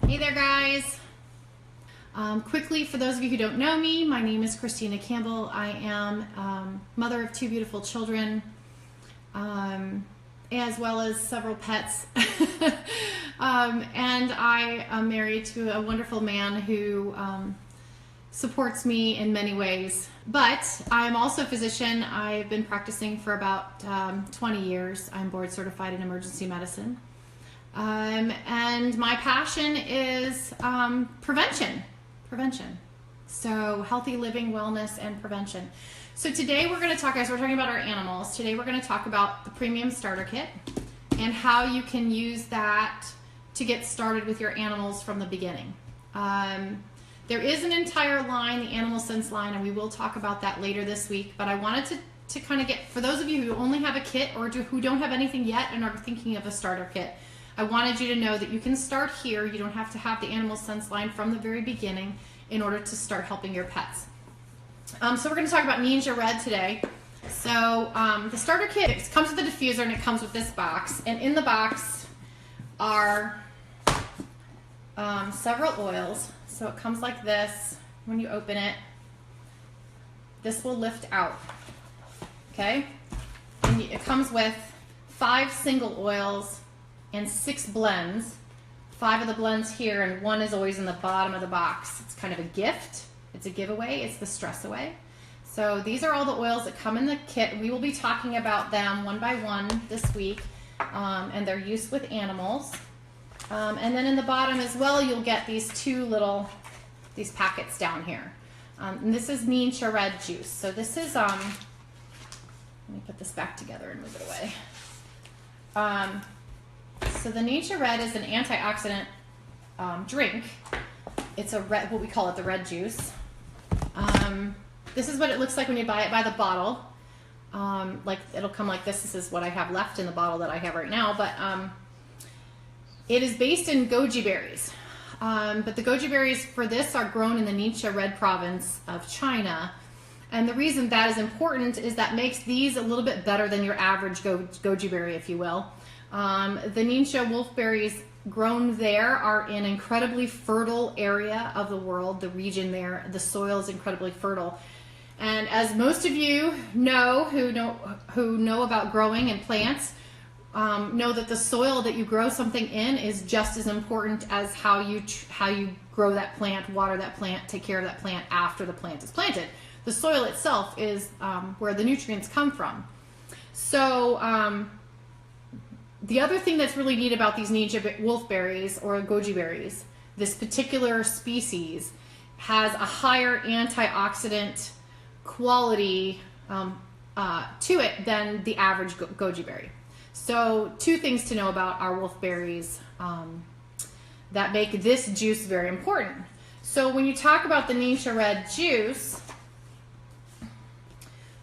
Hey there, guys. Quickly, for those of you who don't know me, my name is Christina Campbell. I am mother of 2 beautiful children, as well as several pets. And I am married to a wonderful man who supports me in many ways. But I'm also a physician. I've been practicing for about 20 years. I'm board certified in emergency medicine. And my passion is prevention. So healthy living, wellness, and prevention. So today we're going to talk, guys, we're talking about our animals. Today we're going to talk about the premium starter kit and how you can use that to get started with your animals from the beginning. There is an entire line, the Animal Sense line, and we will talk about that later this week, but I wanted to kind of get, for those of you who only have a kit or who don't have anything yet and are thinking of a starter kit, I wanted you to know that you can start here. You don't have to have the Animal Sense line from the very beginning in order to start helping your pets. So we're going to talk about Ningxia Red today. So the starter kit comes with a diffuser and it comes with this box. And in the box are several oils. So it comes like this. When you open it, this will lift out. Okay? And it comes with 5 single oils and 6 blends. 5 of the blends here, and 1 is always in the bottom of the box. It's kind of a gift. It's a giveaway. It's the stress away. So these are all the oils that come in the kit. We will be talking about them one by one this week, and their use with animals. And then in the bottom as well, you'll get these these packets down here. And this is Ningxia Red juice. So this is, let me put this back together and move it away. So the Ningxia Red is an antioxidant drink. It's a red, what we call it, the red juice. This is what it looks like when you buy it by the bottle. Like it'll come like this. This is what I have left in the bottle that I have right now. But it is based in goji berries. But the goji berries for this are grown in the Ningxia Red province of China. And the reason that is important is that makes these a little bit better than your average goji berry, if you will. The Ningxia wolfberries grown there are in an incredibly fertile area of the world. The region there, the soil is incredibly fertile. And as most of you know who know about growing and plants, know that the soil that you grow something in is just as important as how you grow that plant, water that plant, take care of that plant after the plant is planted. The soil itself is where the nutrients come from. So the other thing that's really neat about these Ningxia wolfberries or goji berries, this particular species has a higher antioxidant quality to it than the average goji berry. So 2 things to know about our wolfberries that make this juice very important. So when you talk about the Ningxia Red juice,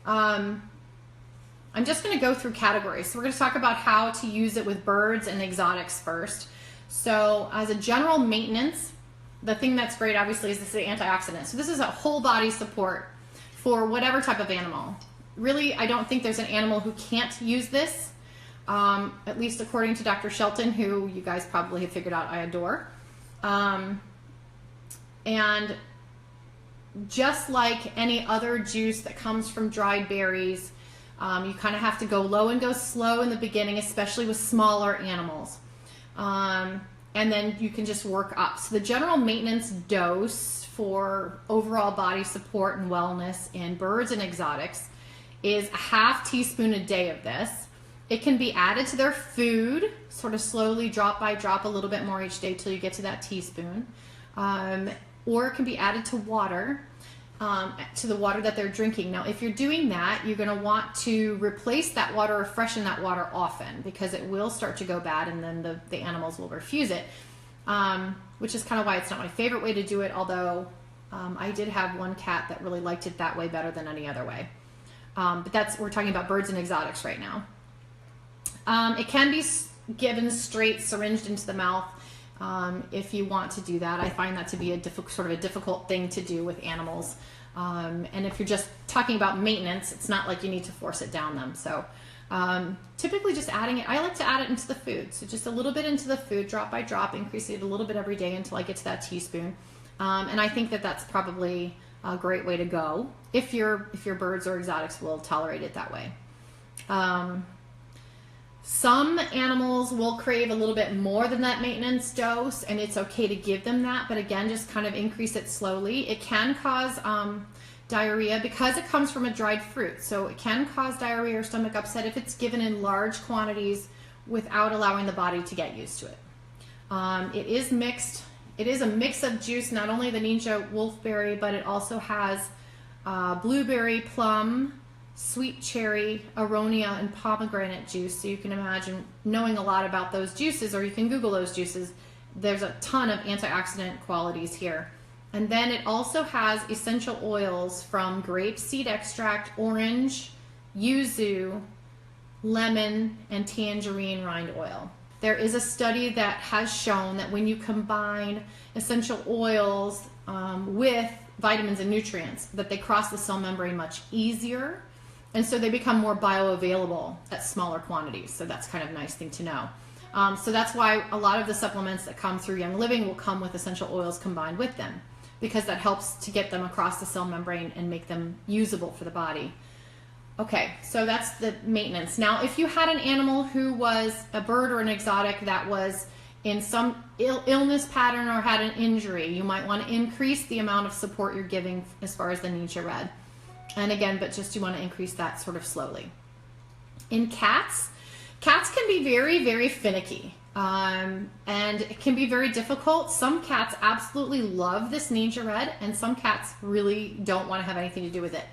I'm just going to go through categories. So we're going to talk about how to use it with birds and exotics first. So as a general maintenance, the thing that's great obviously is this is the antioxidant. So this is a whole body support for whatever type of animal. Really, I don't think there's an animal who can't use this, at least according to Dr. Shelton, who you guys probably have figured out I adore. And just like any other juice that comes from dried berries, you kind of have to go low and go slow in the beginning, especially with smaller animals. And then you can just work up. So the general maintenance dose for overall body support and wellness in birds and exotics is a ½ teaspoon a day of this. It can be added to their food, sort of slowly, drop by drop, a little bit more each day till you get to that teaspoon. Or it can be added to water. To the water that they're drinking. Now, if you're doing that, you're going to want to replace that water or freshen that water often because it will start to go bad and then the animals will refuse it, which is kind of why it's not my favorite way to do it, although I did have one cat that really liked it that way better than any other way. But we're talking about birds and exotics right now. It can be given straight, syringed into the mouth. If you want to do that. I find that to be a difficult thing to do with animals. And if you're just talking about maintenance, it's not like you need to force it down them. So Typically just adding it, I like to add it into the food. So just a little bit into the food, drop by drop, increasing it a little bit every day until I get to that teaspoon. And I think that that's probably a great way to go if your birds or exotics will tolerate it that way. Some animals will crave a little bit more than that maintenance dose, and it's okay to give them that, but again, just kind of increase it slowly. It can cause diarrhea because it comes from a dried fruit, so it can cause diarrhea or stomach upset if it's given in large quantities without allowing the body to get used to it. It is mixed. It is a mix of juice, not only the Ningxia wolfberry, but it also has blueberry, plum, sweet cherry, aronia, and pomegranate juice. So you can imagine knowing a lot about those juices, or you can Google those juices. There's a ton of antioxidant qualities here. And then it also has essential oils from grape seed extract, orange, yuzu, lemon, and tangerine rind oil. There is a study that has shown that when you combine essential oils with vitamins and nutrients, that they cross the cell membrane much easier, and so they become more bioavailable at smaller quantities. So that's kind of a nice thing to know. So that's why a lot of the supplements that come through Young Living will come with essential oils combined with them, because that helps to get them across the cell membrane and make them usable for the body. Okay, so that's the maintenance. Now, if you had an animal who was a bird or an exotic that was in some illness pattern or had an injury, you might want to increase the amount of support you're giving as far as the Ningxia Red. And again, but just you want to increase that sort of slowly. In cats, cats can be very, very finicky. And it can be very difficult. Some cats absolutely love this Ningxia Red, and some cats really don't want to have anything to do with it.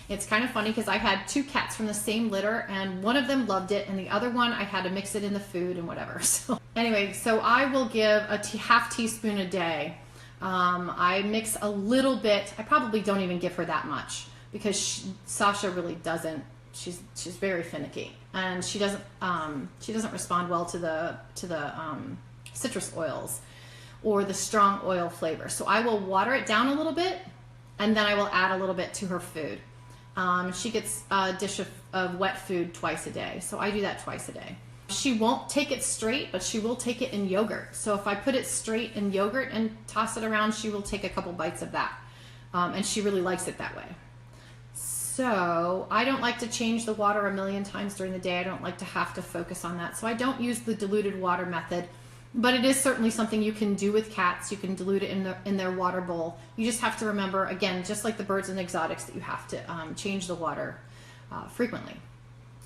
It's kind of funny because I had two cats from the same litter, and one of them loved it, and the other one I had to mix it in the food and whatever. So anyway, so I will give a half teaspoon a day. I mix a little bit. I probably don't even give her that much because Sasha really doesn't. She's very finicky, and she doesn't respond well to the citrus oils or the strong oil flavor. So I will water it down a little bit, and then I will add a little bit to her food. She gets a dish of wet food twice a day, so I do that twice a day. She won't take it straight, but she will take it in yogurt. So if I put it straight in yogurt and toss it around, she will take a couple bites of that, and she really likes it that way. So I don't like to change the water a million times during the day. I don't like to have to focus on that. So I don't use the diluted water method, but it is certainly something you can do with cats. You can dilute it in their water bowl. You just have to remember, again, just like the birds and exotics, that you have to change the water frequently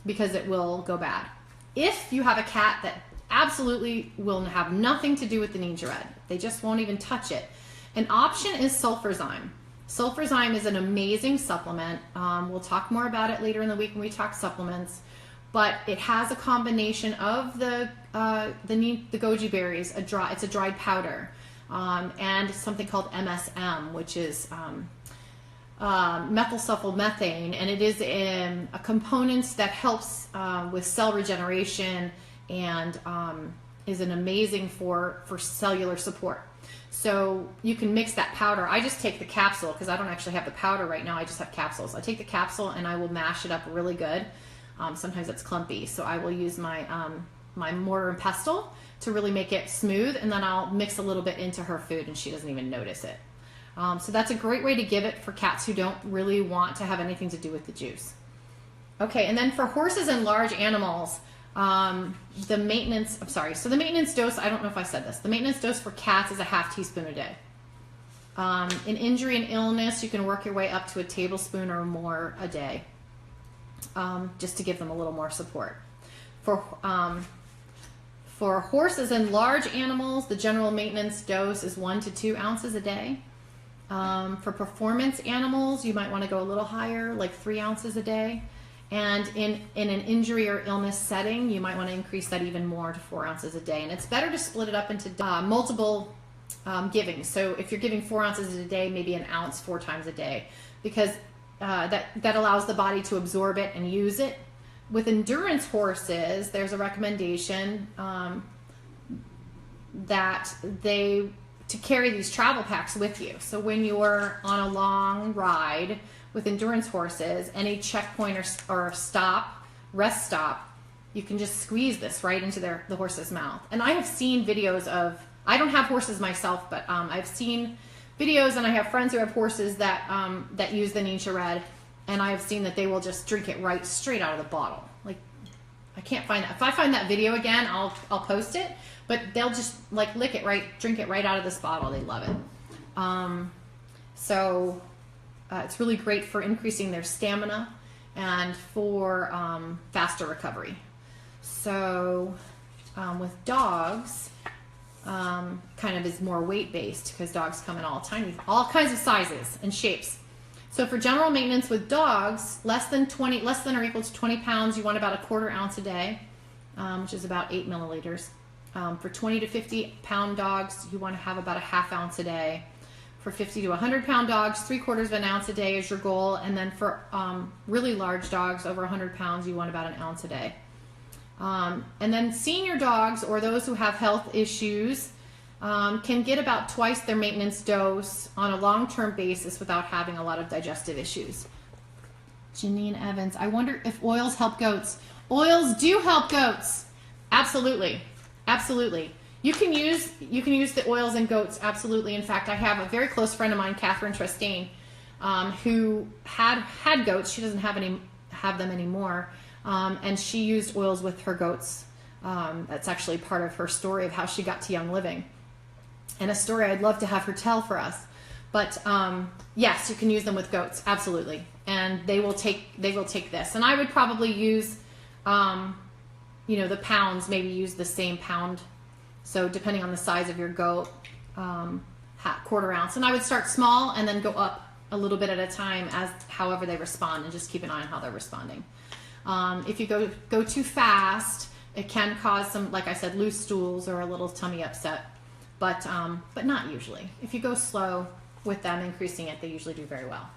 because it will go bad. If you have a cat that absolutely will have nothing to do with the Ningxia Red, they just won't even touch it, an option is sulfurzyme. Sulfurzyme is an amazing supplement. We'll talk more about it later in the week when we talk supplements, but it has a combination of the goji berries. It's a dried powder, and something called MSM, which is methylsulfomethane, and it is a component that helps with cell regeneration and is an amazing for cellular support. So you can mix that powder. I just take the capsule because I don't actually have the powder right now. I just have capsules. I take the capsule and I will mash it up really good. Sometimes it's clumpy, so I will use my my mortar and pestle to really make it smooth, and then I'll mix a little bit into her food and she doesn't even notice it. So that's a great way to give it for cats who don't really want to have anything to do with the juice. Okay, and then for horses and large animals, the maintenance dose, I don't know if I said this, the maintenance dose for cats is a half teaspoon a day. In injury and illness, you can work your way up to a tablespoon or more a day, just to give them a little more support. For horses and large animals, the general maintenance dose is 1 to 2 ounces a day. For performance animals, you might want to go a little higher, like 3 ounces a day. And in an injury or illness setting, you might want to increase that even more to 4 ounces a day. And it's better to split it up into multiple givings. So if you're giving 4 ounces a day, maybe an ounce 4 times a day, because that allows the body to absorb it and use it. With endurance horses, there's a recommendation that to carry these travel packs with you. So when you're on a long ride with endurance horses, any checkpoint or stop rest stop, you can just squeeze this right into the horse's mouth. And I have seen videos of, I don't have horses myself, but I've seen videos, and I have friends who have horses that that use the Ningxia Red, and I have seen that they will just drink it right straight out of the bottle. Like, I can't find that. If I find that video again, I'll post it. But they'll just like lick it right, drink it right out of this bottle. They love it. It's really great for increasing their stamina and for faster recovery. So with dogs, kind of is more weight based, because dogs come in all kinds of sizes and shapes. So for general maintenance with dogs, less than or equal to 20 pounds, you want about a 1/4 ounce a day, which is about 8 milliliters. For 20 to 50 pound dogs, you want to have about a 1/2 ounce a day. For 50 to 100 pound dogs, 3/4 ounce a day is your goal. And then for really large dogs, over 100 pounds, you want about an ounce a day. And then senior dogs, or those who have health issues, can get about twice their maintenance dose on a long-term basis without having a lot of digestive issues. Janine Evans, I wonder if oils help goats. Oils do help goats. Absolutely. Absolutely. You can use the oils in goats, absolutely. In fact, I have a very close friend of mine, Catherine Trestaine, who had goats. She doesn't have them anymore. And she used oils with her goats. That's actually part of her story of how she got to Young Living, and a story I'd love to have her tell for us. But yes, you can use them with goats, absolutely, and they will take this. And I would probably use, the pounds. Maybe use the same pound. So depending on the size of your goat, 1/4 ounce. And I would start small and then go up a little bit at a time as however they respond, and just keep an eye on how they're responding. If you go too fast, it can cause some, like I said, loose stools or a little tummy upset, but not usually. If you go slow with them, increasing it, they usually do very well.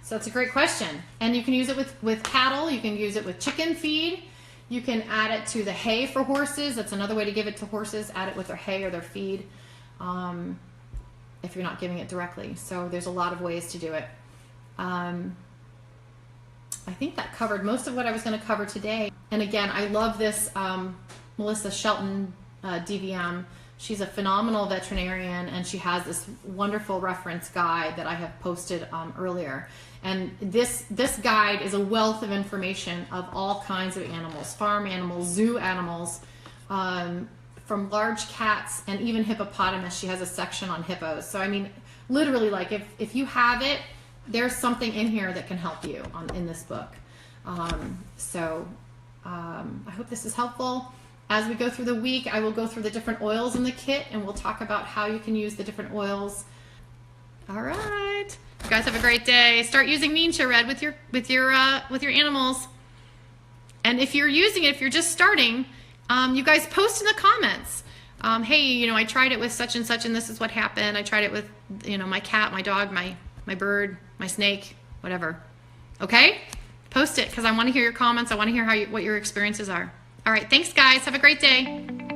So it's a great question. And you can use it with cattle. You can use it with chicken feed. You can add it to the hay for horses. That's another way to give it to horses. Add it with their hay or their feed, if you're not giving it directly. So there's a lot of ways to do it. I think that covered most of what I was going to cover today. And again, I love this Melissa Shelton DVM. She's a phenomenal veterinarian, and she has this wonderful reference guide that I have posted earlier. And this guide is a wealth of information of all kinds of animals, farm animals, zoo animals, from large cats and even hippopotamus. She has a section on hippos. So I mean, literally, like if you have it, there's something in here that can help you in this book. I hope this is helpful. As we go through the week, I will go through the different oils in the kit, and we'll talk about how you can use the different oils. All right, you guys have a great day. Start using Ningxia Red with your animals. And if you're using it, if you're just starting, you guys post in the comments. Hey, I tried it with such and such, and this is what happened. I tried it with my cat, my dog, my bird, my snake, whatever. Okay? Post it, because I want to hear your comments. I want to hear what your experiences are. All right, thanks guys. Have a great day.